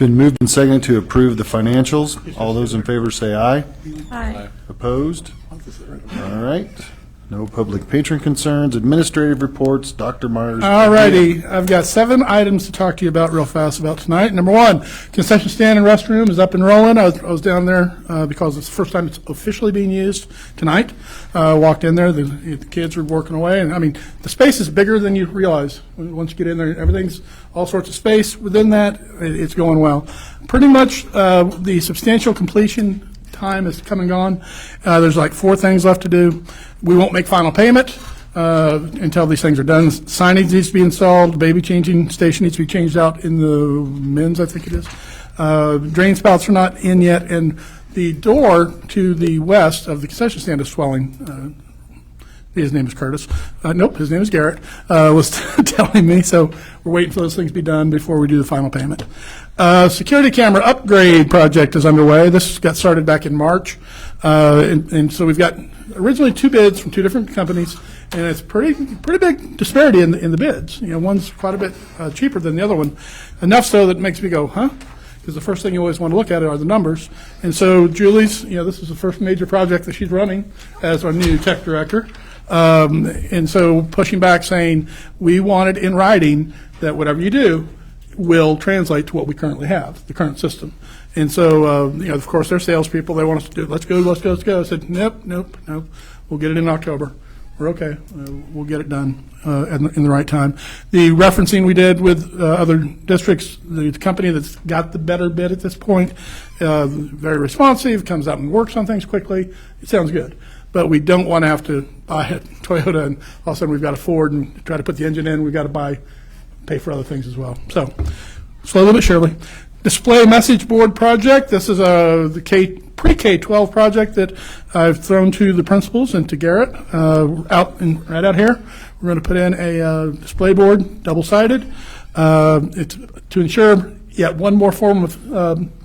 been moved and seconded to approve the financials. All those in favor say aye. Aye. Opposed? All right. No public patron concerns. Administrative reports. Dr. Myers. All righty. I've got 7 items to talk to you about real fast about tonight. Number 1, concession stand and restroom is up and rolling. I was down there because it's the first time it's officially being used tonight. Walked in there. The kids are working away. And, I mean, the space is bigger than you realize. Once you get in there, everything's all sorts of space. Within that, it's going well. Pretty much the substantial completion time is come and gone. There's like 4 things left to do. We won't make final payment until these things are done. Signage needs to be installed. The baby changing station needs to be changed out in the men's, I think it is. Drain spouts are not in yet, and the door to the west of the concession stand is swelling. His name is Curtis. Nope, his name is Garrett. Was telling me, so we're waiting for those things to be done before we do the final payment. Security camera upgrade project is underway. This got started back in March, and so we've got originally 2 bids from 2 different companies, and it's pretty big disparity in the bids. You know, one's quite a bit cheaper than the other one, enough so that it makes me go, huh? Because the first thing you always want to look at are the numbers. And so Julie's, this is the first major project that she's running as our new tech director. And so pushing back, saying we want it in writing that whatever you do will translate to what we currently have, the current system. And so, of course, they're salespeople. They want us to do it. Let's go. I said, nope. We'll get it in October. We're okay. We'll get it done in the right time. The referencing we did with other districts, the company that's got the better bid at this point, very responsive, comes out and works on things quickly. It sounds good. But we don't want to have to buy a Toyota and all of a sudden we've got a Ford and try to put the engine in. We've got to pay for other things as well. So slowly but surely. Display message board project. This is the pre-K-12 project that I've thrown to the principals and to Garrett right out here. We're going to put in a display board, double-sided. It's to ensure yet one more form of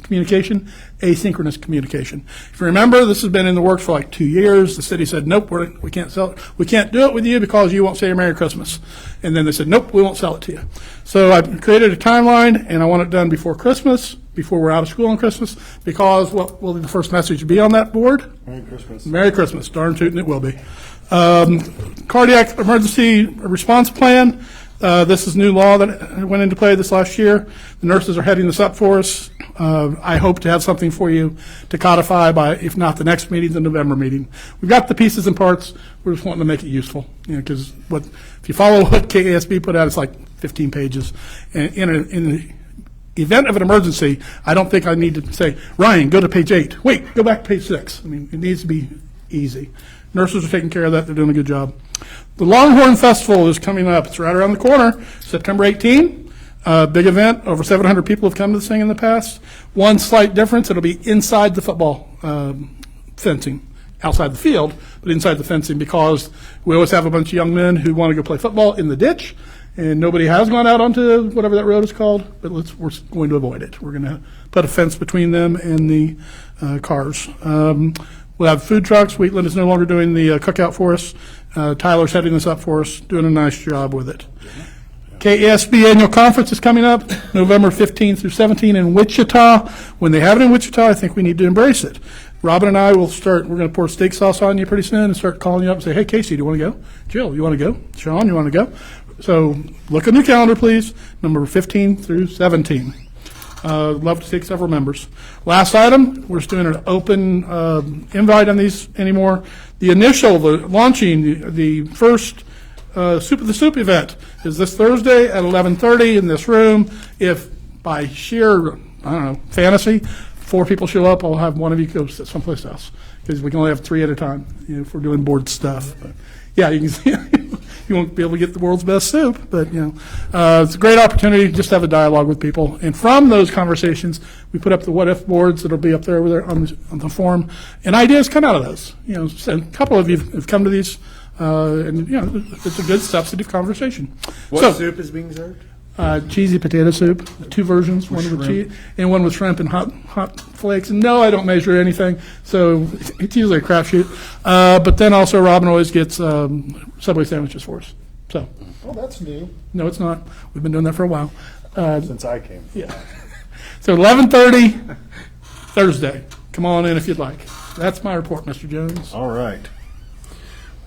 communication, asynchronous communication. If you remember, this has been in the works for like 2 years. The city said, nope, we can't sell it. We can't do it with you because you won't say Merry Christmas. And then they said, nope, we won't sell it to you. So I created a timeline, and I want it done before Christmas, before we're out of school on Christmas, because what will the first message be on that board? Merry Christmas. Merry Christmas. Darn tootin' it will be. Cardiac emergency response plan. This is new law that went into play this last year. The nurses are heading this up for us. I hope to have something for you to codify by, if not the next meeting, the November meeting. We've got the pieces and parts. We're just wanting to make it useful, because if you follow what KASB put out, it's like 15 pages. And in the event of an emergency, I don't think I need to say, Ryan, go to page 8. Wait, go back to page 6. I mean, it needs to be easy. Nurses are taking care of that. They're doing a good job. The Longhorn Festival is coming up. It's right around the corner, September 18. Big event. Over 700 people have come to this thing in the past. One slight difference, it'll be inside the football fencing, outside the field, but inside the fencing, because we always have a bunch of young men who want to go play football in the ditch, and nobody has gone out onto whatever that road is called, but we're going to avoid it. We're going to put a fence between them and the cars. We'll have food trucks. Wheatland is no longer doing the cookout for us. Tyler's heading this up for us, doing a nice job with it. KASB annual conference is coming up November 15 through 17 in Wichita. When they have it in Wichita, I think we need to embrace it. Robin and I will start, we're going to pour steak sauce on you pretty soon and start calling you up and say, hey, Casey, do you want to go? Jill, you want to go? Sean, you want to go? So look on your calendar, please, number 15 through 17. Love to take several members. Last item, we're just doing an open invite on these anymore. The launching the first Soup of the Soup event is this Thursday at 11:30 in this room. If by sheer, fantasy, 4 people show up, I'll have one of you go sit someplace else, because we can only have 3 at a time, if we're doing board stuff. But yeah, you can see you won't be able to get the world's best soup, but it's a great opportunity just to have a dialogue with people. And from those conversations, we put up the what if boards that'll be up there on the forum, and ideas come out of those. So a couple of you have come to these. And it's a good substantive conversation. What soup is being served? Cheesy potato soup, 2 versions, one with cheese and one with shrimp and hot flakes. And no, I don't measure anything, so it's usually a crapshoot. But then also Robin always gets Subway sandwiches for us. So. Oh, that's new. No, it's not. We've been doing that for a while. Since I came. Yeah. So 11:30 Thursday. Come on in if you'd like. That's my report, Mr. Jones. All right.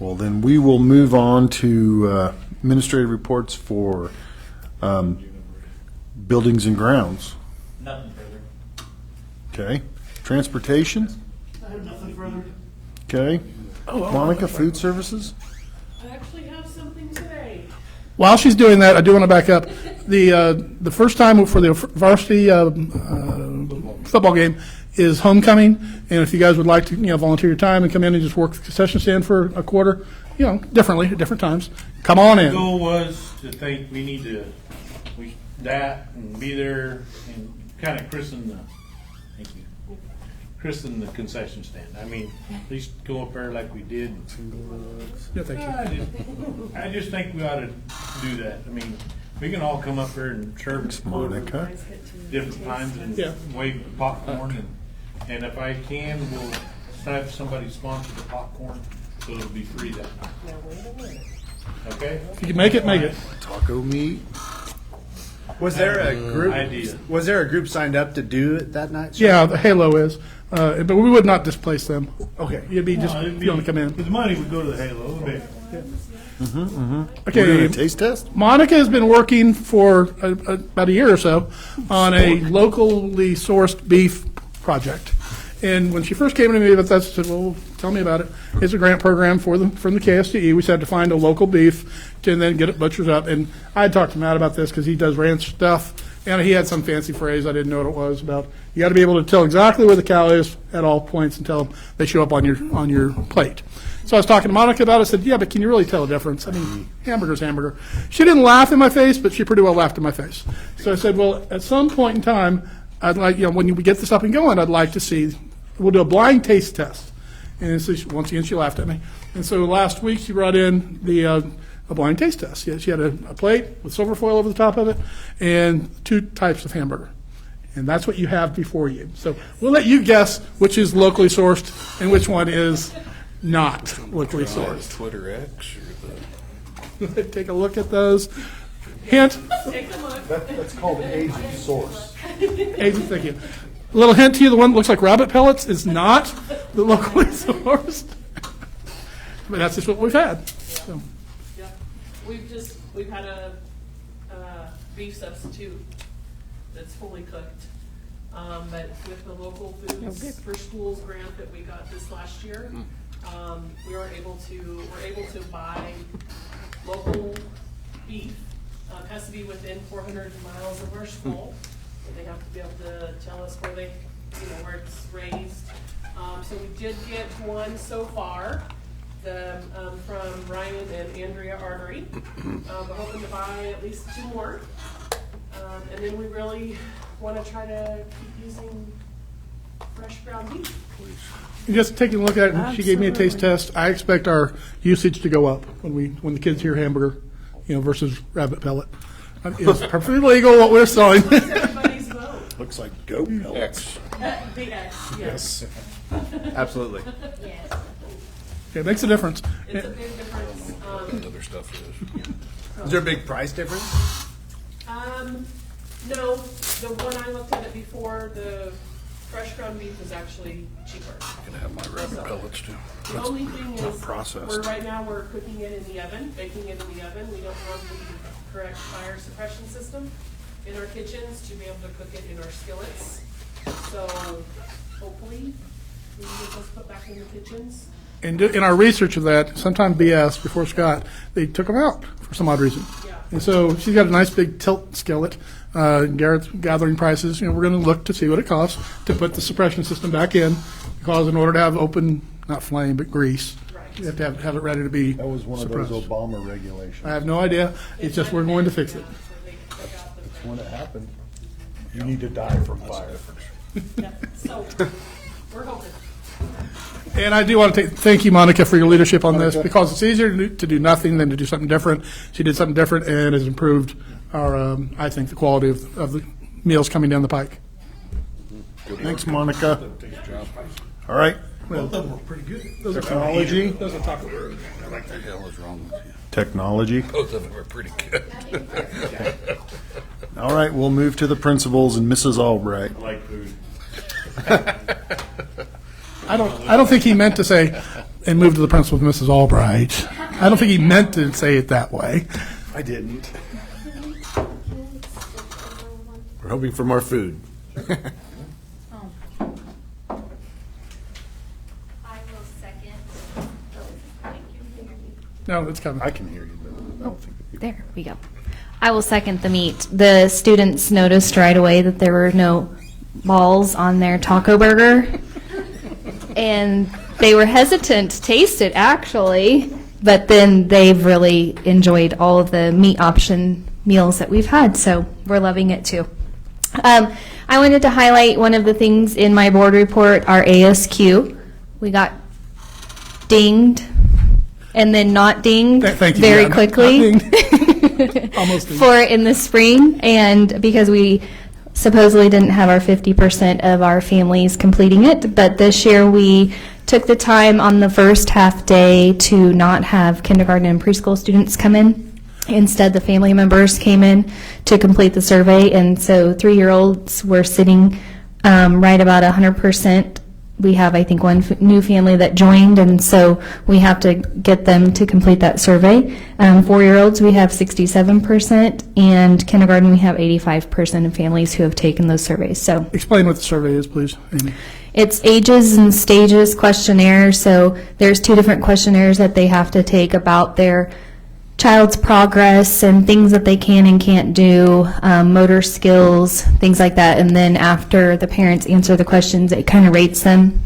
Well, then we will move on to administrative reports for buildings and grounds. Nothing further. Okay. Transportation. I have nothing further. Okay. Monica, food services. I actually have something today. While she's doing that, I do want to back up. The first time for the varsity football game is homecoming, and if you guys would like to, volunteer your time and come in and just work the concession stand for a quarter, differently at different times, come on The in. goal was to think we need to, and be there and kind of christen the concession stand. I mean, at least go up there like we did. Yeah, thank you. I just think we ought to do that. I mean, we can all come up there and serve Monica. different times Yeah. and wave popcorn and if I can, we'll have somebody sponsor the popcorn so it'll be free that night. Now, wait a minute. Okay? If you can make it, make it. Taco meat. Was there a group? Idea. Was there a group signed up to do it that night? sir? Yeah, the Halo is, but we would not displace them. Okay. You'd be just, if you want to come in. The money would go to the Halo. Okay. We're Okay. doing a taste test. Monica has been working for about a year or so on a locally sourced beef project. And when she first came to me about that, I said, well, tell me about it. It's a grant program from the KSDE. We said to find a local beef and then get it butchered up. And I had talked to Matt about this because he does ranch stuff. And he had some fancy phrase I didn't know what it was about. You got to be able to tell exactly where the cow is at all points until they show up on your plate. So I was talking to Monica about it. I said, yeah, but can you really tell a difference? I mean, hamburger's hamburger. She didn't laugh in my face, but she pretty well laughed in my face. So I said, well, at some point in time, I'd like, when we get this up and going, I'd like to see, we'll do a blind taste test. And so once again, she laughed at me. And so last week, she brought in a blind taste test. She had a plate with silver foil over the top of it and 2 types of hamburger. And that's what you have before you. So we'll let you guess which is locally sourced and which one is not locally sourced. Twitter X or the. Take a look at those. Hint, Take a look. That's called agent source. agent, thank you. A little hint to you, the one that looks like rabbit pellets is not the locally sourced. But that's just what we've had. So, Yeah. We've had a beef substitute that's fully cooked. But with the local foods for schools grant that we got this last year, we're able to buy local beef. It has to be within 400 miles of our school. They have to be able to tell us where where it's raised. So we did get one so far, from Ryan and Andrea Artery. We're hoping to buy at least 2 more. And then we really want to try to keep using fresh ground beef. just taking a look at it, she gave me a taste test. I expect our usage to go up when the kids hear hamburger, versus rabbit pellet. It's perfectly legal what we're selling. Everybody's vote. Looks like goat pellets. Big X, yes. Absolutely. Yes. It makes a difference. It's a big difference. Other stuff is. Is there a big price difference? No, the one I looked at it before, the fresh ground beef is actually cheaper. Can have my rabbit pellets too. The only thing is, processed. right now we're cooking it in the oven, baking it in the oven. We don't have the correct fire suppression system in our kitchens to be able to cook it in our skillets. So hopefully we can get those put back in the kitchens. And in our research of that, sometime BS before Scott, they took them out for some odd reason. Yeah. And so she's got a nice big tilt skillet. Garrett's gathering prices. We're going to look to see what it costs to put the suppression system back in, because in order to have open, not flame, but grease, Right. you have to have it ready to be That was one of suppressed. those Obama regulations. I have no idea. It's just we're going to fix it. Yeah, so they took out the- When it happened, you need to die from fire. Yeah, so we're hoping. And I do want to thank you, Monica, for your leadership on this, because it's easier to do nothing than to do something different. She did something different and has improved our, I think, the quality of the meals coming down the pike. Thanks, Monica. All right. Both of them were pretty good. Technology. What the hell is wrong with you? Technology. Both of them are pretty good. All right, we'll move to the principals and Mrs. Albright. I like food. I don't think he meant to say, and move to the principal with Mrs. Albright. I don't think he meant to say it that way. I didn't. We're hoping for more food. I will second. No, it's coming. I can hear you, but I don't think that you. There we go. I will second the meat. The students noticed right away that there were no balls on their taco burger. And they were hesitant to taste it, actually. But then they've really enjoyed all of the meat option meals that we've had. So we're loving it, too. I wanted to highlight one of the things in my board report, our ASQ. We got dinged and then not dinged Thank you. very Yeah, not quickly dinged. Almost dinged. for in the spring, and because we supposedly didn't have our 50% of our families completing it, but this year we took the time on the first half day to not have kindergarten and preschool students come in. Instead, the family members came in to complete the survey, and so 3-year-olds were sitting right about 100%. We have, I think, one new family that joined, and so we have to get them to complete that survey. 4-year-olds, we have 67%, and kindergarten, we have 85% of families who have taken those surveys. So Explain what the survey is, please, Amy. it's ages and stages questionnaire. So there's 2 different questionnaires that they have to take about their child's progress and things that they can and can't do, motor skills, things like that. And then after the parents answer the questions, it kind of rates them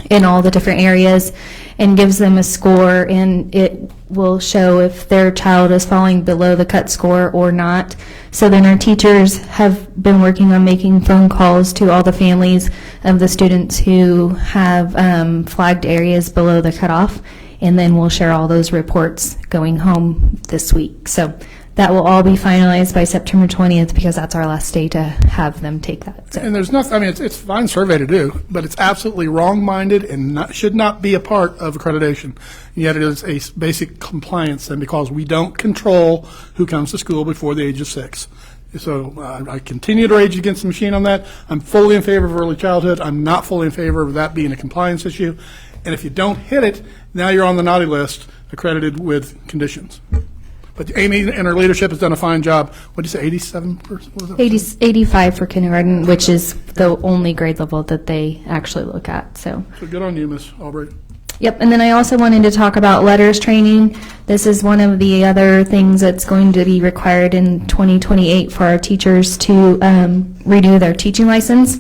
in all the different areas and gives them a score, and it will show if their child is falling below the cut score or not. So then our teachers have been working on making phone calls to all the families of the students who have flagged areas below the cutoff, and then we'll share all those reports going home this week. So that will all be finalized by September 20th, because that's our last day to have them take that. So. And there's nothing, I mean, it's a fine survey to do, but it's absolutely wrong-minded and should not be a part of accreditation. And yet it is a basic compliance, and because we don't control who comes to school before the age of 6. So I continue to rage against the machine on that. I'm fully in favor of early childhood. I'm not fully in favor of that being a compliance issue. And if you don't hit it, now you're on the naughty list, accredited with conditions. But Amy and her leadership has done a fine job. What did you say, 87%? 85 for kindergarten, which is the only grade level that they actually look at. So So good on you, Ms. Albright. Yep, and then I also wanted to talk about letters training. This is one of the other things that's going to be required in 2028 for our teachers to renew their teaching license.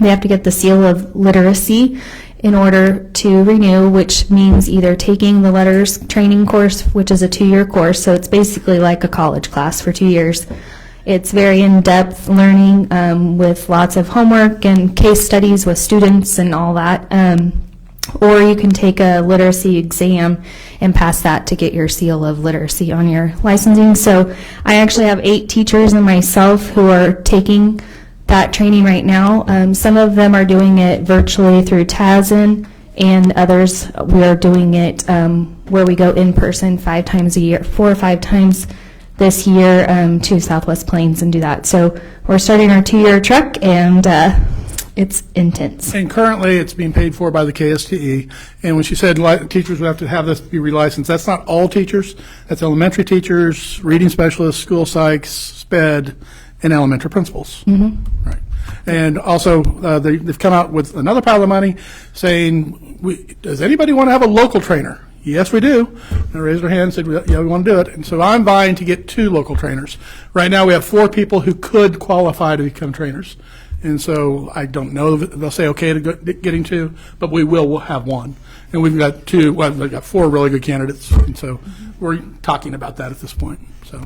They have to get the seal of literacy in order to renew, which means either taking the letters training course, which is a 2-year course, so it's basically like a college class for 2 years. It's very in-depth learning with lots of homework and case studies with students and all that. Or you can take a literacy exam and pass that to get your seal of literacy on your licensing. So I actually have 8 teachers and myself who are taking that training right now. Some of them are doing it virtually through TASN, and others we are doing it where we go in person 5 times a year, 4 or 5 times this year to Southwest Plains and do that. So we're starting our 2-year trek, and it's intense. And currently, it's being paid for by the KSTE. And when she said teachers would have to have this be relicensed, that's not all teachers. That's elementary teachers, reading specialists, school psychs, SPED, and elementary principals. Mm-hmm. Right. And also, they've come out with another pile of money saying, does anybody want to have a local trainer? Yes, we do. They raised their hand and said, yeah, we want to do it. And so I'm vying to get 2 local trainers. Right now, we have 4 people who could qualify to become trainers. And so I don't know if they'll say okay to getting 2, but we'll have 1. And we've got 2, well, we've got 4 really good candidates. And so we're talking about that at this point. So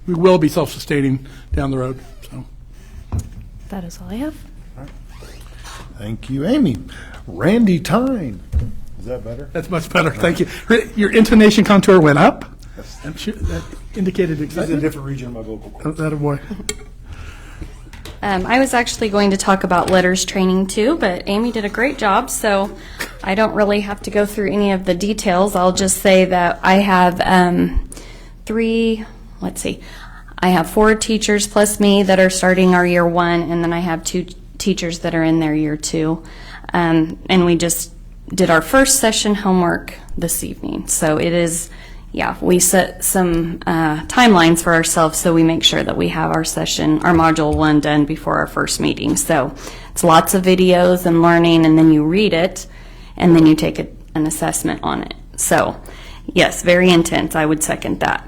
we will be self-sustaining down the road. So That is all I have. Thank you, Amy. Randy Tyne. Is that better? that's much better. Thank you. Your intonation contour went up. I'm sure that indicated This is a excitement. different region of my vocal cords. That a boy. I was actually going to talk about letters training too, but Amy did a great job, so I don't really have to go through any of the details. I'll just say that I have 3, let's see, I have 4 teachers plus me that are starting our year 1, and then I have 2 teachers that are in their year 2. And we just did our first session homework this evening. So it is, we set some timelines for ourselves so we make sure that we have our module 1 done before our first meeting. So it's lots of videos and learning, and then you read it, and then you take an assessment on it. So yes, very intense. I would second that.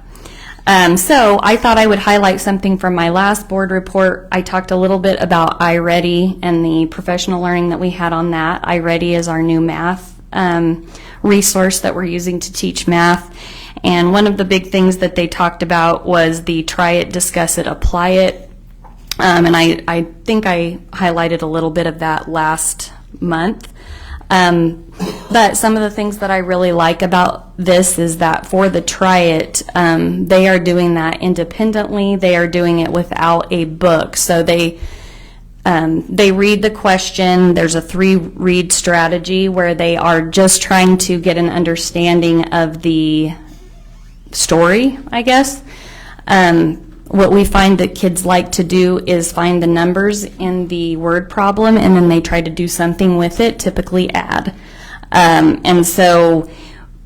So I thought I would highlight something from my last board report. I talked a little bit about iReady and the professional learning that we had on that. iReady is our new math resource that we're using to teach math. And one of the big things that they talked about was the try it, discuss it, apply it. And I think I highlighted a little bit of that last month. But some of the things that I really like about this is that for the try it, they are doing that independently. They are doing it without a book. So they read the question. There's a 3-read strategy where they are just trying to get an understanding of the story, I guess. What we find that kids like to do is find the numbers in the word problem, and then they try to do something with it, typically add. And so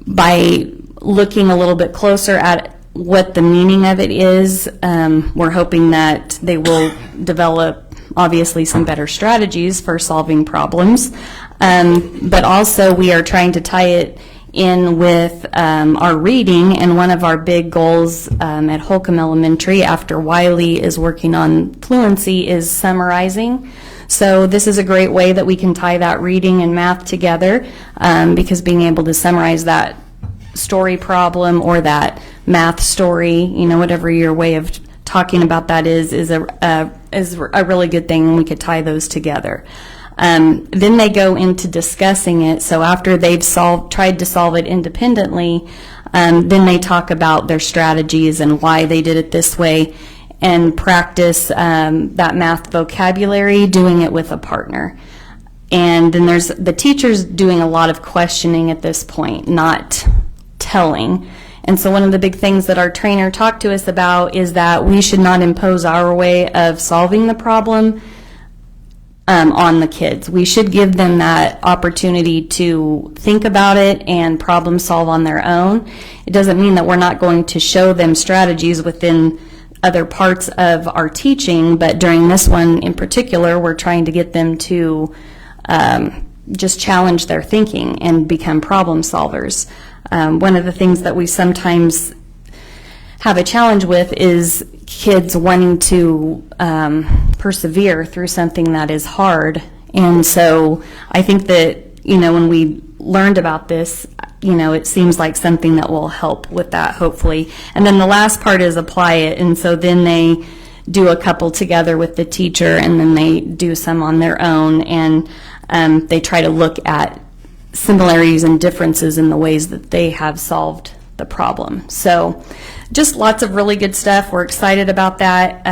by looking a little bit closer at what the meaning of it is, we're hoping that they will develop, obviously, some better strategies for solving problems. But also we are trying to tie it in with our reading, and one of our big goals at Holcomb Elementary, after Wiley is working on fluency, is summarizing. So this is a great way that we can tie that reading and math together, because being able to summarize that story problem or that math story, whatever your way of talking about that is a really good thing, and we could tie those together. Then they go into discussing it. So after they've tried to solve it independently, then they talk about their strategies and why they did it this way, and practice that math vocabulary, doing it with a partner. And then there's the teachers doing a lot of questioning at this point, not telling. And so one of the big things that our trainer talked to us about is that we should not impose our way of solving the problem on the kids. We should give them that opportunity to think about it and problem solve on their own. It doesn't mean that we're not going to show them strategies within other parts of our teaching, but during this one in particular, we're trying to get them to just challenge their thinking and become problem solvers. One of the things that we sometimes have a challenge with is kids wanting to persevere through something that is hard. And so I think that, when we learned about this, it seems like something that will help with that, hopefully. And then the last part is apply it. And so then they do a couple together with the teacher, and then they do some on their own, and they try to look at similarities and differences in the ways that they have solved the problem. So just lots of really good stuff. We're excited about that.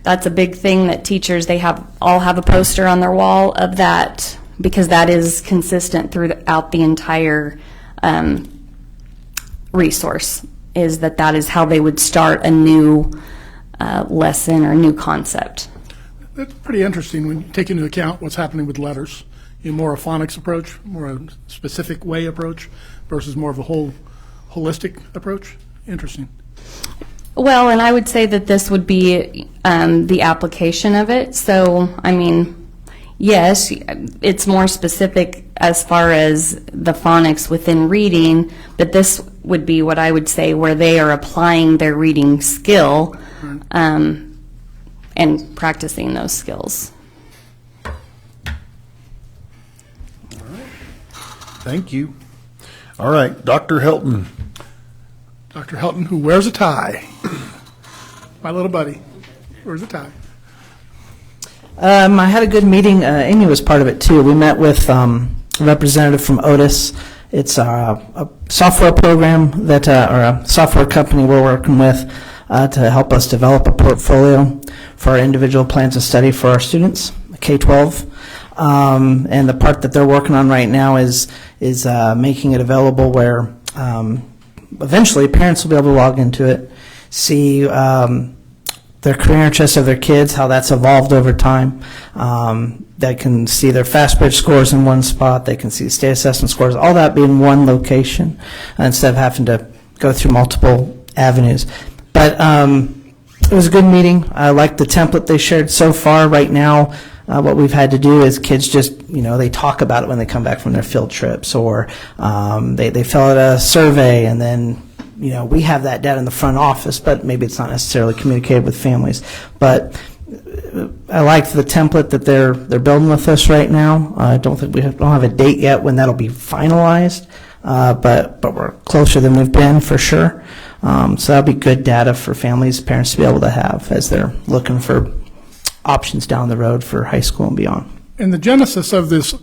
That's a big thing that teachers, they all have a poster on their wall of that, because that is consistent throughout the entire resource, is that is how they would start a new lesson or new concept. That's pretty interesting when you take into account what's happening with letters. More a phonics approach, more a specific way approach, versus more of a holistic approach. Interesting. Well, and I would say that this would be the application of it. So, yes, it's more specific as far as the phonics within reading, but this would be what I would say where they are applying their reading skill and practicing those skills. Thank you. All right, Dr. Helton. Dr. Helton, who wears a tie. My little buddy wears a tie. I had a good meeting. Amy was part of it too. We met with a representative from Otis. It's a software program that, or a software company we're working with to help us develop a portfolio for our individual plans of study for our students, K-12. And the part that they're working on right now is making it available where eventually parents will be able to log into it, see their career interests of their kids, how that's evolved over time. They can see their FastBridge scores in one spot. They can see state assessment scores, all that being one location instead of having to go through multiple avenues. But it was a good meeting. I like the template they shared so far. Right now, what we've had to do is kids just, they talk about it when they come back from their field trips, or they fill out a survey, and then we have that data in the front office, but maybe it's not necessarily communicated with families. But I like the template that they're building with us right now. I don't think don't have a date yet when that'll be finalized, but we're closer than we've been for sure. So that'll be good data for families, parents to be able to have as they're looking for options down the road for high school and beyond. And the genesis of this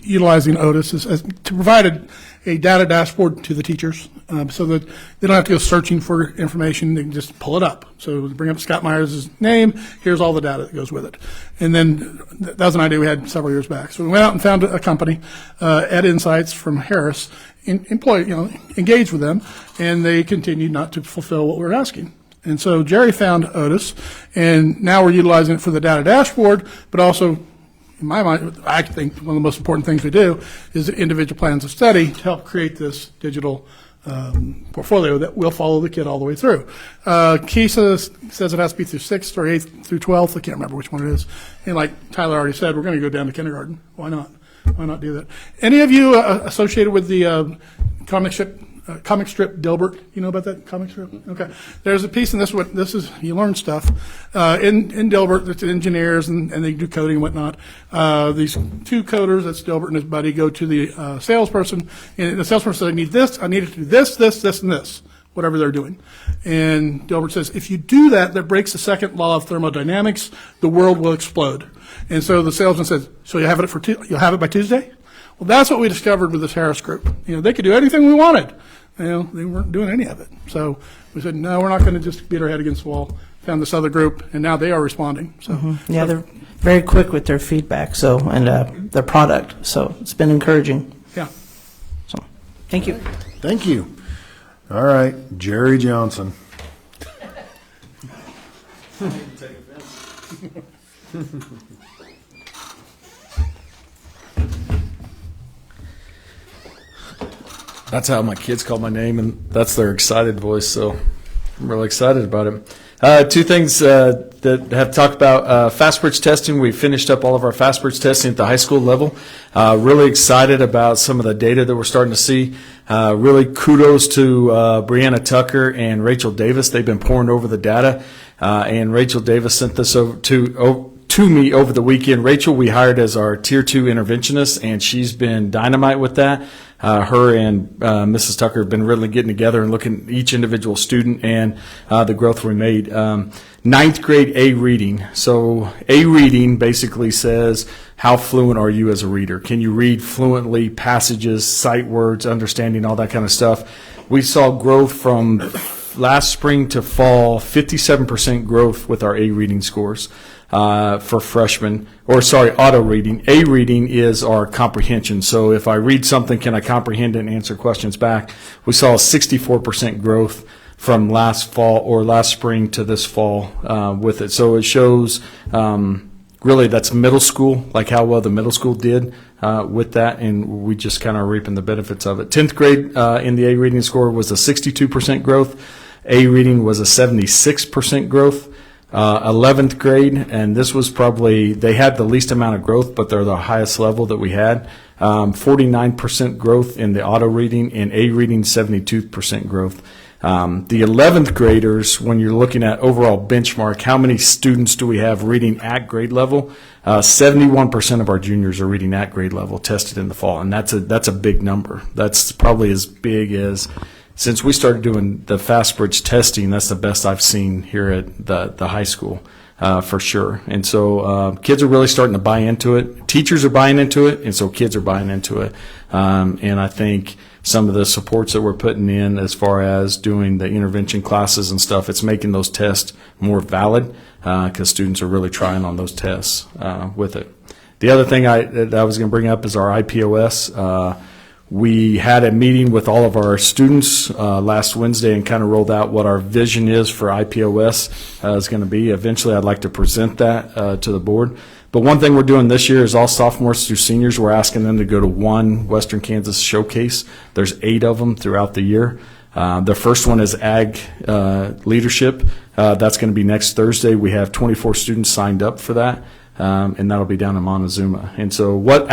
utilizing Otis is to provide a data dashboard to the teachers so that they don't have to go searching for information. They can just pull it up. So bring up Scott Myers' name. Here's all the data that goes with it. And then that was an idea we had several years back. So we went out and found a company, Ed Insights from Harris, engaged with them, and they continued not to fulfill what we were asking. And so Jerry found Otis, and now we're utilizing it for the data dashboard, but also, in my mind, I think one of the most important things we do is the individual plans of study to help create this digital portfolio that will follow the kid all the way through. Keisa says it has to be through 6th or 8th through 12th. I can't remember which one it is. And like Tyler already said, we're going to go down to kindergarten. Why not? Why not do that? Any of you associated with the comic strip Dilbert? You know about that comic strip? Okay. There's a piece in this one. This is, you learn stuff. In Dilbert, it's engineers and they do coding and whatnot. These two coders, that's Dilbert and his buddy, go to the salesperson, and the salesperson says, I need this, I need it to do this, this, this, and this, whatever they're doing. And Dilbert says, if you do that, that breaks the second law of thermodynamics, the world will explode. And so the salesman says, so you'll have it by Tuesday? Well, that's what we discovered with this Harris group. They could do anything we wanted. They weren't doing any of it. So we said, no, we're not going to just beat our head against the wall. Found this other group, and now they are responding. So Yeah, they're very quick with their feedback, and their product. So it's been encouraging. Yeah. So thank you. Thank you. All right, Jerry Johnson. That's how my kids call my name, and that's their excited voice, so I'm really excited about it. Two things that have talked about FastBridge testing. We finished up all of our FastBridge testing at the high school level. Really excited about some of the data that we're starting to see. Really kudos to Brianna Tucker and Rachel Davis. They've been pouring over the data, and Rachel Davis sent this over to me over the weekend. Rachel, we hired as our Tier 2 interventionist, and she's been dynamite with that. Her and Mrs. Tucker have been really getting together and looking at each individual student and the growth we made. 9th grade A reading. So A reading basically says, how fluent are you as a reader? Can you read fluently passages, sight words, understanding, all that kind of stuff? We saw growth from last spring to fall, 57% growth with our A reading scores. For freshmen, auto reading. A reading is our comprehension. So if I read something, can I comprehend it and answer questions back? We saw a 64% growth from last fall or last spring to this fall with it. So it shows really that's middle school, like how well the middle school did with that, and we just kind of reaping the benefits of it. 10th grade in the A reading score was a 62% growth. A reading was a 76% growth. 11th grade, and this was probably, they had the least amount of growth, but they're the highest level that we had. 49% growth in the auto reading, and A reading 72% growth. The 11th graders, when you're looking at overall benchmark, how many students do we have reading at grade level? 71% of our juniors are reading at grade level, tested in the fall, and that's a big number. That's probably as big as, since we started doing the FastBridge testing, that's the best I've seen here at the high school, for sure. And so kids are really starting to buy into it. Teachers are buying into it, and so kids are buying into it. And I think some of the supports that we're putting in as far as doing the intervention classes and stuff, it's making those tests more valid because students are really trying on those tests with it. The other thing that I was going to bring up is our IPOS. We had a meeting with all of our students last Wednesday and kind of rolled out what our vision is for IPOS is going to be. Eventually, I'd like to present that to the board. But one thing we're doing this year is all sophomores through seniors, we're asking them to go to one Western Kansas showcase. There's 8 of them throughout the year. The first one is Ag Leadership. That's going to be next Thursday. We have 24 students signed up for that, and that'll be down in Montezuma. And so what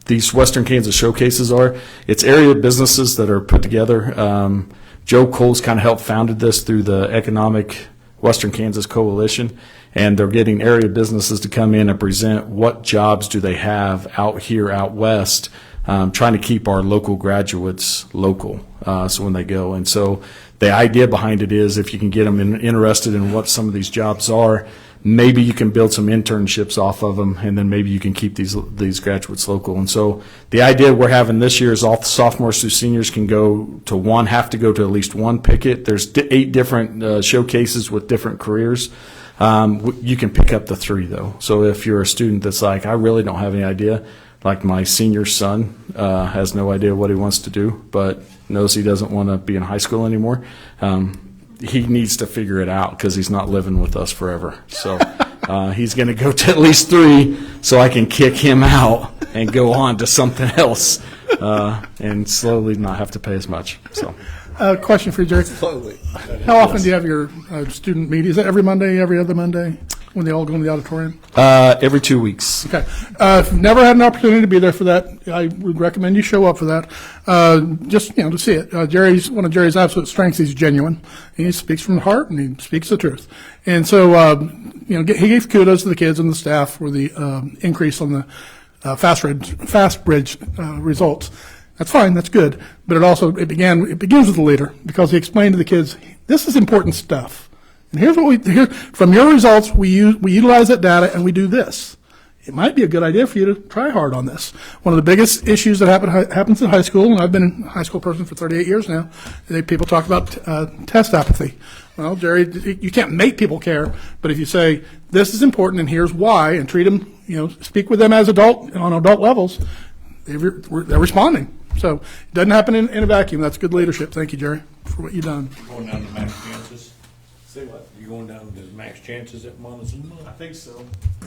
these Western Kansas showcases are, it's area businesses that are put together. Joe Cole's kind of helped founded this through the Economic Western Kansas Coalition, and they're getting area businesses to come in and present what jobs do they have out here out west, trying to keep our local graduates local so when they go. And so the idea behind it is if you can get them interested in what some of these jobs are, maybe you can build some internships off of them, and then maybe you can keep these graduates local. And so the idea we're having this year is all the sophomores through seniors can go to one, have to go to at least one picket. There's 8 different showcases with different careers. You can pick up the 3, though. So if you're a student that's like, I really don't have any idea, like my senior son has no idea what he wants to do, but knows he doesn't want to be in high school anymore, he needs to figure it out because he's not living with us forever. So he's going to go to at least 3 so I can kick him out and go on to something else and slowly not have to pay as much. So. Question for you, Jerry. How often do you have your student meeting? Is that every Monday, every other Monday, when they all go in the auditorium? Every 2 weeks. Okay. If you've never had an opportunity to be there for that, I would recommend you show up for that. Just, to see it. One of Jerry's absolute strengths, he's genuine. He speaks from the heart, and he speaks the truth. And so, he gave kudos to the kids and the staff for the increase on the FastBridge results. That's fine, that's good. But it begins with the leader, because he explained to the kids, this is important stuff. And here's what from your results, we utilize that data and we do this. It might be a good idea for you to try hard on this. One of the biggest issues that happens in high school, and I've been a high school person for 38 years now, people talk about test apathy. Well, Jerry, you can't make people care, but if you say, this is important and here's why, and treat them, speak with them as on adult levels, they're responding. So it doesn't happen in a vacuum. That's good leadership. Thank you, Jerry, for what you've done. Going down to Max Chances? Say what? You going down to Max Chances at Montezuma? I think so.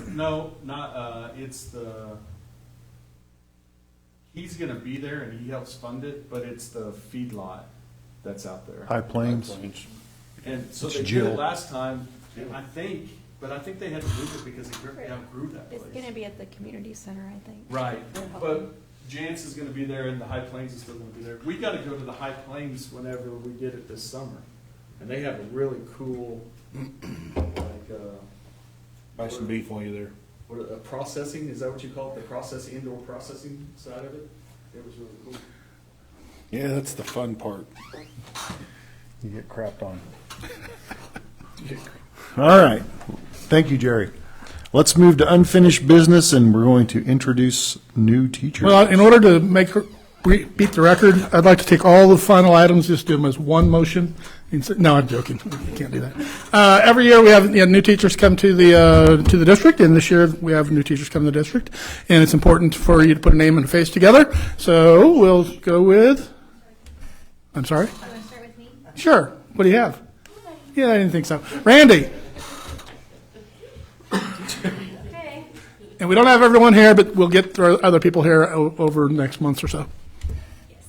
No, not, he's going to be there and he helps fund it, but it's the feedlot that's out there. High Plains. And so It's they did Jill. it last time, I think they had to move it because they outgrew that place. It's going to be at the community center, I think. Right, but Jance is going to be there and the High Plains is still going to be there. We got to go to the High Plains whenever we get it this summer. And they have a really cool, Buy some beef while you're there. processing, is that what you call it? The indoor processing side of it? It was really cool. Yeah, that's the fun part. You get crapped on. All right. Thank you, Jerry. Let's move to unfinished business, and we're going to introduce new teachers. Well, in order to beat the record, I'd like to take all the final items, just do them as one motion. No, I'm joking. You can't do that. Every year we have new teachers come to the district, and this year we have new teachers come to the district, and it's important for you to put a name and a face together. So we'll go with. I'm sorry. You want to start with me? Sure. What do you have? Yeah, I didn't think so. Randy. Okay. And we don't have everyone here, but we'll get other people here over the next month or so. Yes.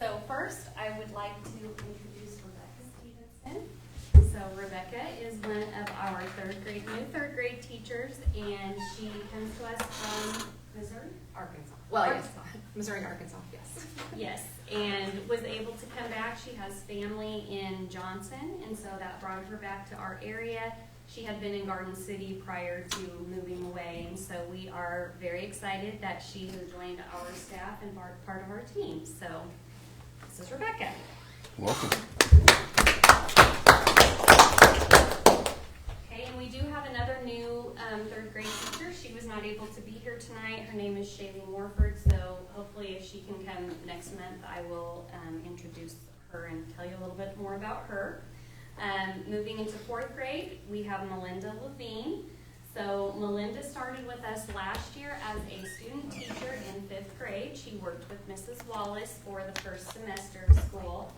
So first, I would like to introduce Rebecca Stevenson. So Rebecca is one of our new third grade teachers, and she comes to us from Missouri? Arkansas. Well, yes, Missouri, Arkansas, yes. Yes, and was able to come back. She has family in Johnson, and so that brought her back to our area. She had been in Garden City prior to moving away, and so we are very excited that she has joined our staff and part of our team. So this is Rebecca. Welcome. Okay, and we do have another new third grade teacher. She was not able to be here tonight. Her name is Shaylee Morford, so hopefully if she can come next month, I will introduce her and tell you a little bit more about her. Moving into fourth grade, we have Melinda Levine. So Melinda started with us last year as a student teacher in 5th grade. She worked with Mrs. Wallace for the first semester of school.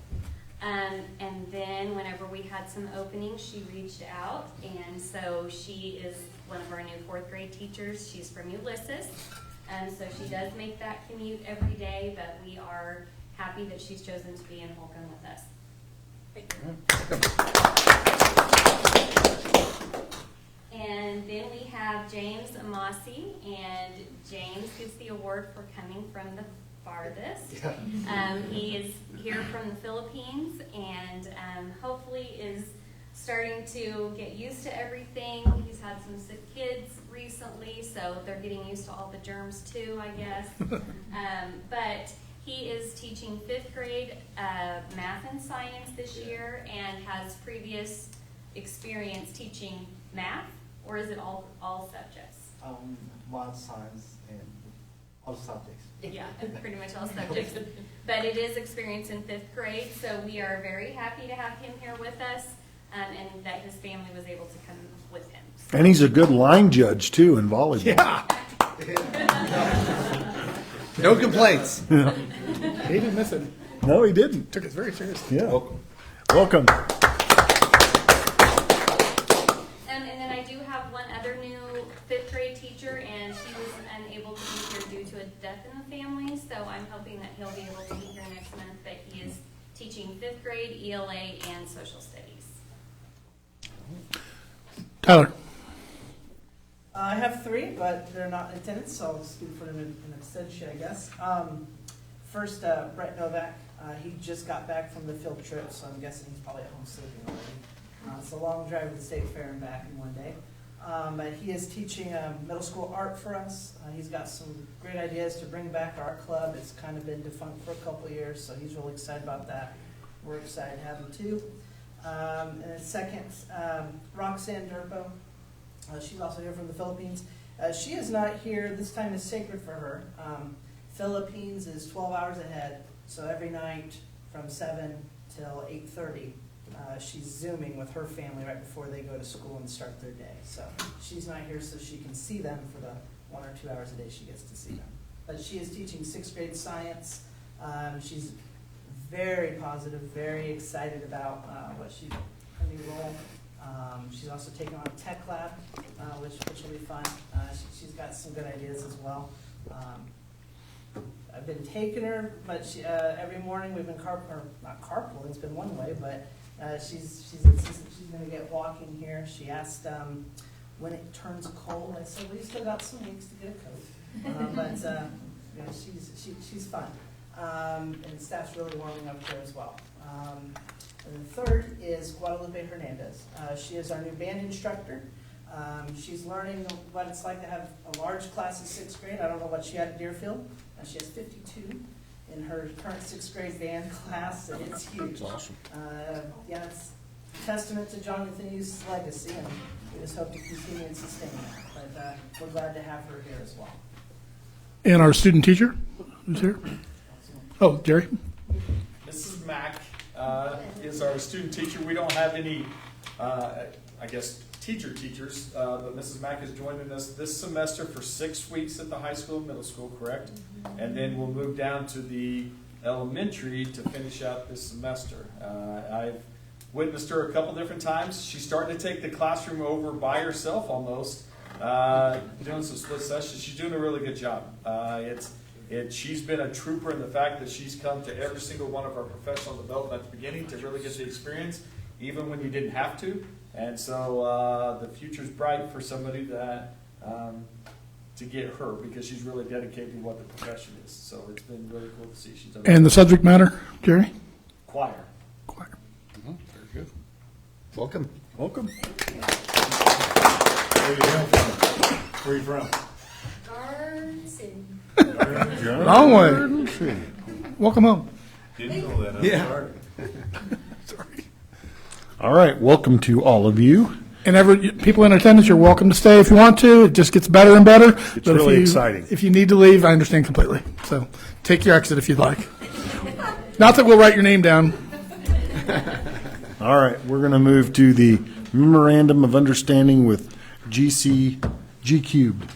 And then whenever we had some openings, she reached out. And so she is one of our new 4th grade teachers. She's from Ulysses. And so she does make that commute every day, but we are happy that she's chosen to be in Holcomb with us. And then we have James Amasi, and James gets the award for coming from the farthest. He is here from the Philippines, and hopefully is starting to get used to everything. He's had some sick kids recently, so they're getting used to all the germs too, I guess. But he is teaching 5th grade math and science this year, and has previous experience teaching math, or is it all subjects? Math, science, and all subjects. Yeah, pretty much all subjects. But it is experience in 5th grade, so we are very happy to have him here with us, and that his family was able to come with him. And he's a good line judge, too, in volleyball. Yeah. No complaints. He didn't miss it. No, he didn't. Took it very seriously. Yeah. Welcome. And then I do have one other new 5th grade teacher, and she was unable to be here due to a death in the family, so I'm hoping that he'll be able to be here next month, but he is teaching 5th grade, ELA, and social studies. Tyler. I have 3, but they're not in attendance, so I'll speak for them in absentia, I guess. First, Brett Novak. He just got back from the field trip, so I'm guessing he's probably at home sleeping already. It's a long drive to the state fair and back in one day. But he is teaching middle school art for us. He's got some great ideas to bring back our art club. It's kind of been defunct for a couple of years, so he's really excited about that. We're excited to have him too. And then second, Roxanne Durpo. She's also here from the Philippines. She is not here. This time is sacred for her. Philippines is 12 hours ahead, so every night from 7 till 8:30, she's Zooming with her family right before they go to school and start their day. So she's not here so she can see them for the 1 or 2 hours a day she gets to see them. But she is teaching 6th grade science. She's very positive, very excited about her new role. She's also taken on a tech lab, which will be fun. She's got some good ideas as well. I've been taking her, but every morning we've been not carpooling, it's been one way, but she's going to get walking here. She asked when it turns cold. I said, we still got some weeks to get a coat. But she's fun. And staff's really warming up there as well. And the third is Guadalupe Hernandez. She is our new band instructor. She's learning what it's like to have a large class in 6th grade. I don't know what she had at Deerfield. She has 52 in her current 6th grade band class, and it's huge. That's awesome. Yeah, it's a testament to John Nathaniel's legacy, and we just hope to continue and sustain that. But we're glad to have her here as well. And our student teacher, who's here? Oh, Jerry. Mrs. Mack is our student teacher. We don't have any, teachers, but Mrs. Mack is joining us this semester for 6 weeks at the high school and middle school, correct? And then we'll move down to the elementary to finish out this semester. I've witnessed her a couple different times. She's starting to take the classroom over by herself almost, doing some split sessions. She's doing a really good job. She's been a trooper in the fact that she's come to every single one of our professional development at the beginning to really get the experience, even when you didn't have to. And so the future's bright for somebody that to get her, because she's really dedicated to what the profession is. So it's been really cool to see. She's done And the subject matter, Jerry? choir. Choir. Very good. Welcome. Welcome. Where are you from? Long way. Welcome home. Didn't know that. I'm sorry. Sorry. All right. Welcome to all of you. And people in attendance, you're welcome to stay if you want to. It just gets better and better. It's really exciting. If you need to leave, I understand completely. So take your exit if you'd like. Not that we'll write your name down. All right. We're going to move to the Memorandum of Understanding with G cubed.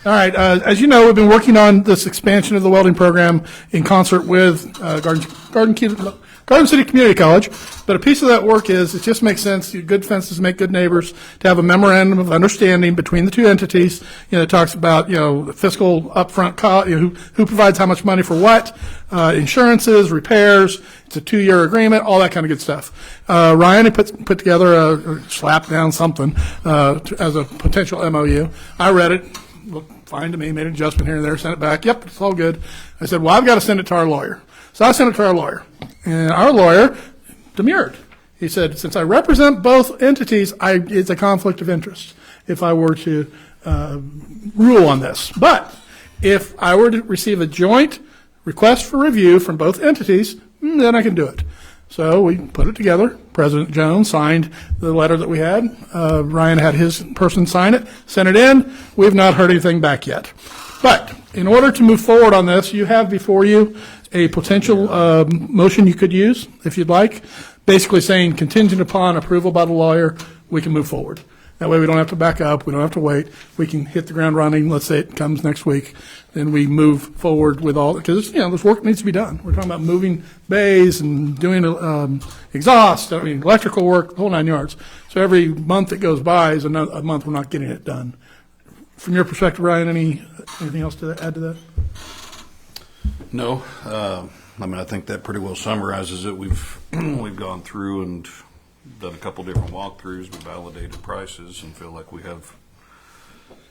All right, as you know, we've been working on this expansion of the welding program in concert with Garden City Community College. But a piece of that work is, it just makes sense, good fences make good neighbors, to have a memorandum of understanding between the two entities. It talks about, fiscal upfront cost, who provides how much money for what, insurances, repairs. It's a 2-year agreement, all that kind of good stuff. Ryan had put together or slapped down something as a potential MOU. I read it. Looked fine to me, made an adjustment here and there, sent it back. Yep, it's all good. I said, well, I've got to send it to our lawyer. So I sent it to our lawyer. And our lawyer demurred. He said, since I represent both entities, it's a conflict of interest if I were to rule on this. But if I were to receive a joint request for review from both entities, then I can do it. So we put it together. President Jones signed the letter that we had. Ryan had his person sign it, sent it in. We've not heard anything back yet. But in order to move forward on this, you have before you a potential motion you could use, if you'd like, basically saying contingent upon approval by the lawyer, we can move forward. That way we don't have to back up, we don't have to wait, we can hit the ground running. Let's say it comes next week, then we move forward with all, because this work needs to be done. We're talking about moving bays and doing exhaust, electrical work, the whole 9 yards. So every month that goes by is a month we're not getting it done. From your perspective, Ryan, anything else to add to that? No, I think that pretty well summarizes it. We've gone through and done a couple different walkthroughs, we validated prices, and feel like we have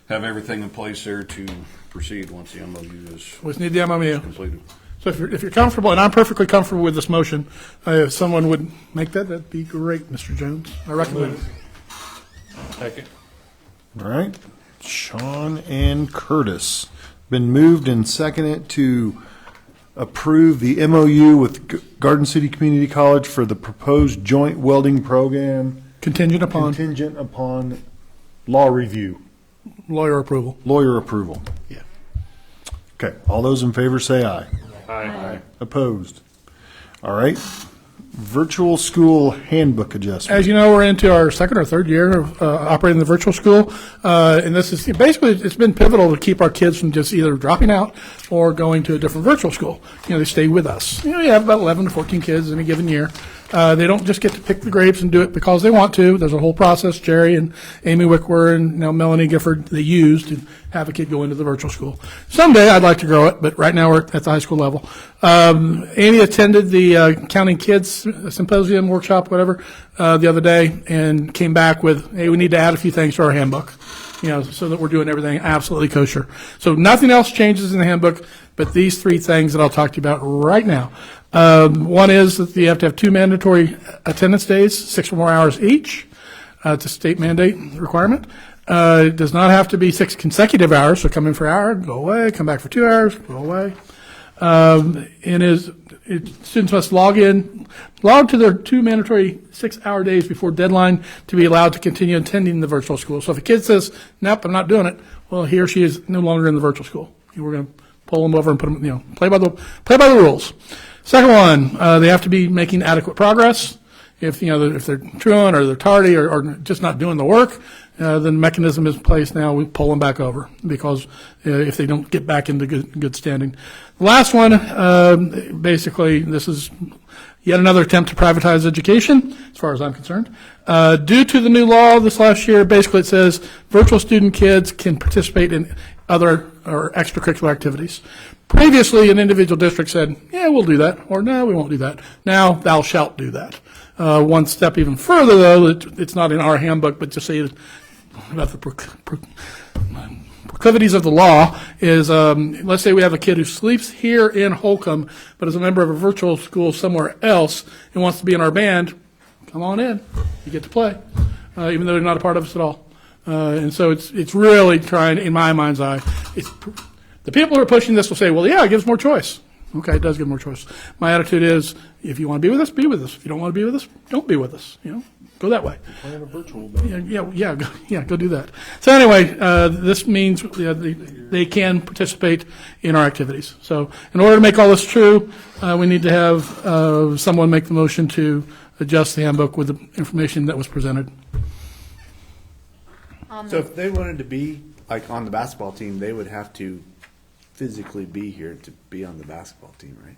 everything in place there to proceed once the MOU is We just need the MOU completed. So if you're comfortable, and I'm perfectly comfortable with this motion, if someone would make that'd be great, Mr. Jones. I recommend it. Second. All right. Sean and Curtis. Been moved and seconded to approve the MOU with Garden City Community College for the proposed joint welding program. Contingent upon law review. Lawyer approval. Lawyer approval. Yeah. Okay. All those in favor say aye. Aye. Opposed. All right. Virtual school handbook adjustment. As you know, we're into our second or third year of operating the virtual school, and this is basically, it's been pivotal to keep our kids from just either dropping out or going to a different virtual school. They stay with us. You have about 11 to 14 kids in a given year. They don't just get to pick the grapes and do it because they want to. There's a whole process. Jerry and Amy Wickwer and Melanie Gifford, they use to have a kid go into the virtual school. Someday I'd like to grow it, but right now we're at the high school level. Amy attended the Counting Kids Symposium, workshop, whatever, the other day, and came back with, hey, we need to add a few things to our handbook, so that we're doing everything absolutely kosher. So nothing else changes in the handbook, but these 3 things that I'll talk to you about right now. One is that you have to have 2 mandatory attendance days, 6 or more hours each. It's a state mandate requirement. It does not have to be 6 consecutive hours, so come in for an hour, go away, come back for 2 hours, go away. Students must log to their 2 mandatory 6-hour days before deadline to be allowed to continue attending the virtual school. So if a kid says, nope, I'm not doing it, well, he or she is no longer in the virtual school. We're going to pull them over and put them, play by the rules. Second one, they have to be making adequate progress. If they're truant or they're tardy or just not doing the work, the mechanism is in place now. We pull them back over because if they don't get back into good standing. The last one, basically, this is yet another attempt to privatize education, as far as I'm concerned. Due to the new law this last year, basically it says virtual student kids can participate in other or extracurricular activities. Previously, an individual district said, yeah, we'll do that, or no, we won't do that. Now, thou shalt do that. One step even further, though, it's not in our handbook, but just say about the proclivities of the law is, let's say we have a kid who sleeps here in Holcomb, but is a member of a virtual school somewhere else and wants to be in our band, come on in. You get to play, even though they're not a part of us at all. And so it's really trying, in my mind's eye, the people who are pushing this will say, well, yeah, it gives more choice. Okay, it does give more choice. My attitude is, if you want to be with us, be with us. If you don't want to be with us, don't be with us. Go that way. Playing a virtual go do that. So anyway, this means they can participate in our activities. So in order to make all this true, we need to have someone make the motion to adjust the handbook with the information that was presented. So if they wanted to be like on the basketball team, they would have to physically be here to be on the basketball team, right?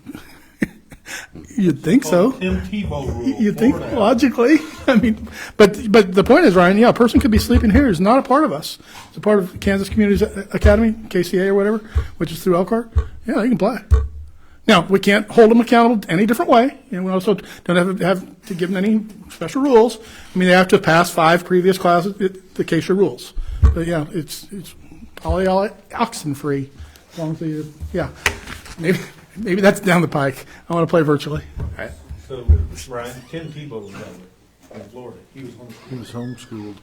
You'd think so. Tim Tebow rule. You'd think Florida. logically. I mean, but the point is, Ryan, yeah, a person could be sleeping here is not a part of us. It's a part of Kansas Community Academy, KCA or whatever, which is through Elkhart. Yeah, they can play. Now, we can't hold them accountable any different way. And we also don't have to give them any special rules. I mean, they have to pass 5 previous classes, the KSHA rules. But yeah, it's poly oxen free. As long as they, yeah. Maybe that's down the pike. I want to play virtually. Right. So, Ryan, Tim Tebow was down there in Florida. He was homeschooled. He was homeschooled.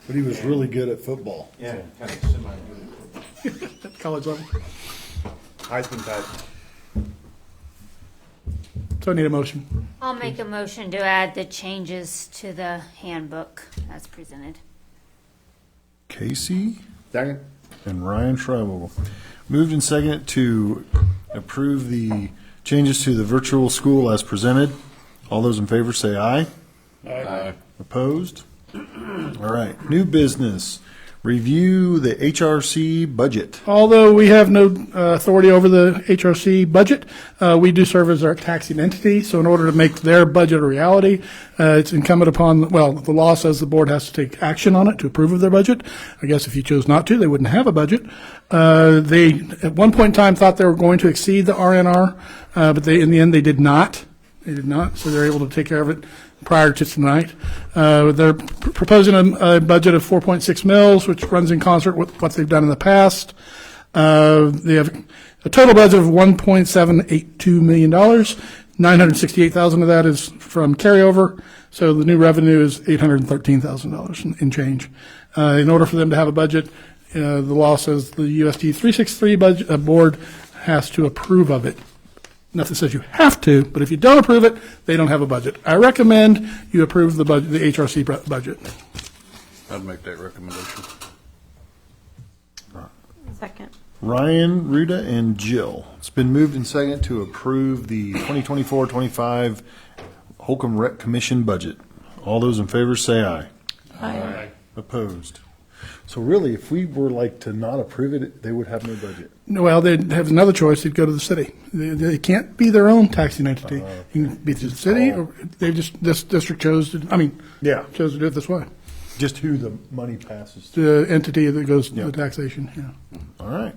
But he was really good at football. Yeah, kind of semi-good. At college level. Heisman type. So I need a motion. I'll make a motion to add the changes to the handbook as presented. Casey Second. and Ryan Schreiber. Moved and seconded to approve the changes to the virtual school as presented. All those in favor say aye. Aye. Opposed? All right. New business. Review the HRC budget. Although we have no authority over the HRC budget, we do serve as our taxing entity. So in order to make their budget a reality, it's incumbent upon, well, the law says the board has to take action on it to approve of their budget. I guess if you chose not to, they wouldn't have a budget. They, at one point in time, thought they were going to exceed the RNR, but in the end, they did not. They did not, so they're able to take care of it prior to tonight. They're proposing a budget of 4.6 mils, which runs in concert with what they've done in the past. They have a total budget of $1.782 million. $968,000 of that is from carryover, so the new revenue is $813,000 in change. In order for them to have a budget, the law says the USD 363 budget board has to approve of it. Nothing says you have to, but if you don't approve it, they don't have a budget. I recommend you approve the budget, the HRC budget. I'd make that recommendation. Second. Ryan, Ruda, and Jill. It's been moved and seconded to approve the 2024-25 Holcomb Rec Commission budget. All those in favor say aye. Aye. Opposed? So really, if we were like to not approve it, they would have no budget. Well, they'd have another choice. They'd go to the city. They can't be their own taxing entity. You can be the city, or they just, this district chose to, chose to do it this way. Just who the money passes to. The entity that goes to Yeah. the taxation, yeah. All right.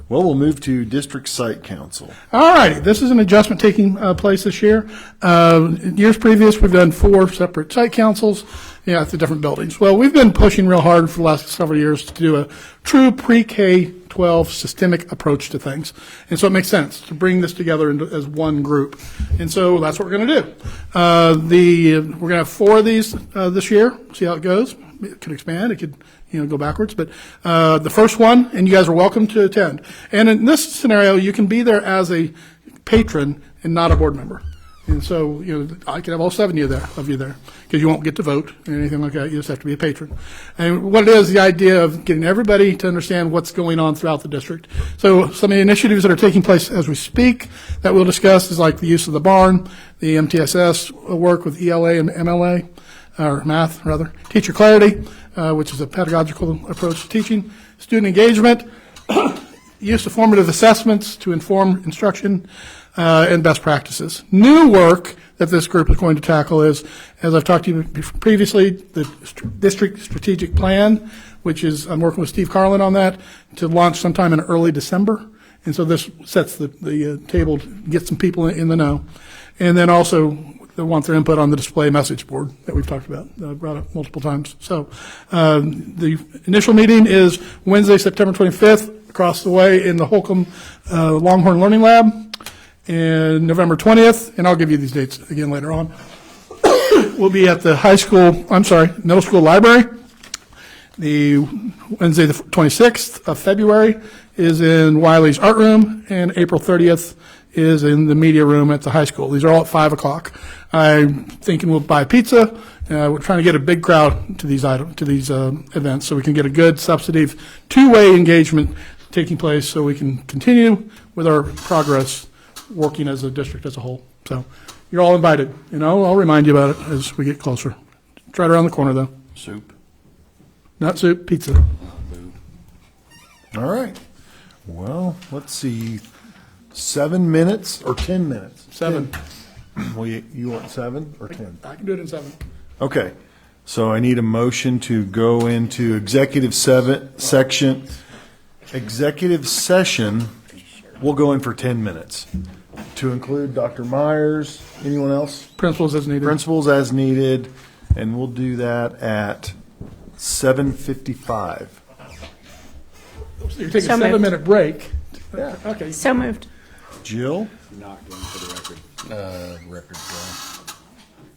Well, we'll move to District Site Council. All righty, this is an adjustment taking place this year. Years previous, we've done 4 separate site councils, at the different buildings. Well, we've been pushing real hard for the last several years to do a true pre-K-12 systemic approach to things. And so it makes sense to bring this together as one group. And so that's what we're going to do. We're going to have 4 of these this year, see how it goes. It could expand, it could go backwards. But the first one, and you guys are welcome to attend. And in this scenario, you can be there as a patron and not a board member. And so, I could have all 7 of you there, because you won't get to vote or anything like that. You just have to be a patron. And what it is, the idea of getting everybody to understand what's going on throughout the district. So some of the initiatives that are taking place as we speak that we'll discuss is like the use of the barn, the MTSS work with ELA and MLA, or math, rather, teacher clarity, which is a pedagogical approach to teaching, student engagement, use of formative assessments to inform instruction, and best practices. New work that this group is going to tackle is, as I've talked to you previously, the district strategic plan, which is, I'm working with Steve Carlin on that, to launch sometime in early December. And so this sets the table to get some people in the know. And then also, they want their input on the display message board that we've talked about, brought up multiple times. So the initial meeting is Wednesday, September 25th, across the way in the Holcomb Longhorn Learning Lab. And November 20th, and I'll give you these dates again later on, we'll be at the middle school library. The Wednesday, the 26th of February is in Wiley's art room, and April 30th is in the media room at the high school. These are all at 5 o'clock. I'm thinking we'll buy pizza. We're trying to get a big crowd to these events so we can get a good, substantive, two-way engagement taking place so we can continue with our progress working as a district as a whole. So you're all invited. I'll remind you about it as we get closer. It's right around the corner, though. Soup. Not soup, pizza. All right. Well, let's see, 7 minutes or 10 minutes? 7. 10. Well, you want 7 or 10? I can do it in 7. Okay, so I need a motion to go into executive session. We'll go in for 10 minutes. To include Dr. Myers, anyone else? Principals as needed. Principals as needed, and we'll do that at 7:55. So you're taking So a moved. 7-minute break. Yeah. Okay. So moved. Jill? Not going for the record. Record,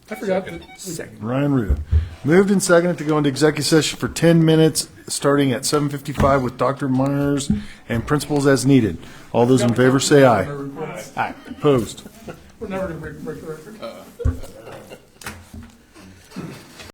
I forgot that. Ryan Rue. Moved and seconded to go into executive session for 10 minutes, starting at 7:55 with Dr. Myers and principals as needed. All those in favor say aye. Aye. Opposed? We're never going to break the record.